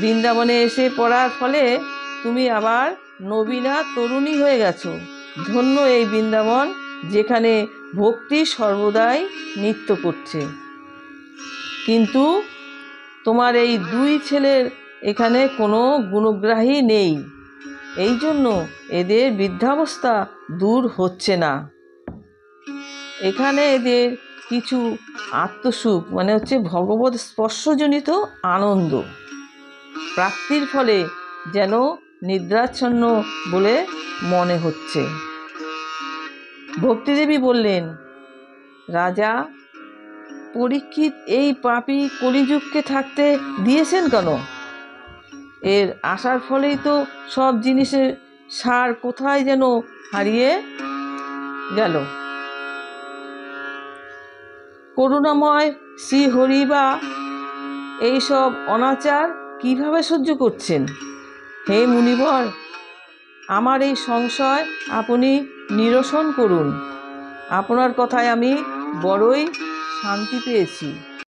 বৃন্দাবনে এসে পড়ার ফলে তুমি আবার নবীনা তরুণী হয়ে গেছো। ধন্য এই বৃন্দাবন, যেখানে ভক্তি সর্বদাই নৃত্য করছে। কিন্তু তোমার এই দুই ছেলের এখানে কোনো গুণগ্রাহী নেই, এই জন্য এদের বৃদ্ধাবস্থা দূর হচ্ছে না। এখানে এদের কিছু আত্মসুখ মানে হচ্ছে ভগবত স্পর্শজনিত আনন্দ প্রাপ্তির ফলে যেন নিদ্রাচ্ছন্ন বলে মনে হচ্ছে। ভক্তিদেবী বললেন, রাজা, পরীক্ষিত এই পাপী কলিযুগকে থাকতে দিয়েছেন কেন? এর আসার ফলেই তো সব জিনিসের সার কোথায় যেন হারিয়ে গেল। করুণাময় শ্রীহরি বা এইসব অনাচার কিভাবে সহ্য করছেন? হে মুনিবর, আমার এই সংশয় আপনি নিরসন করুন। আপনার কথায় আমি বড়ই শান্তি পেয়েছি।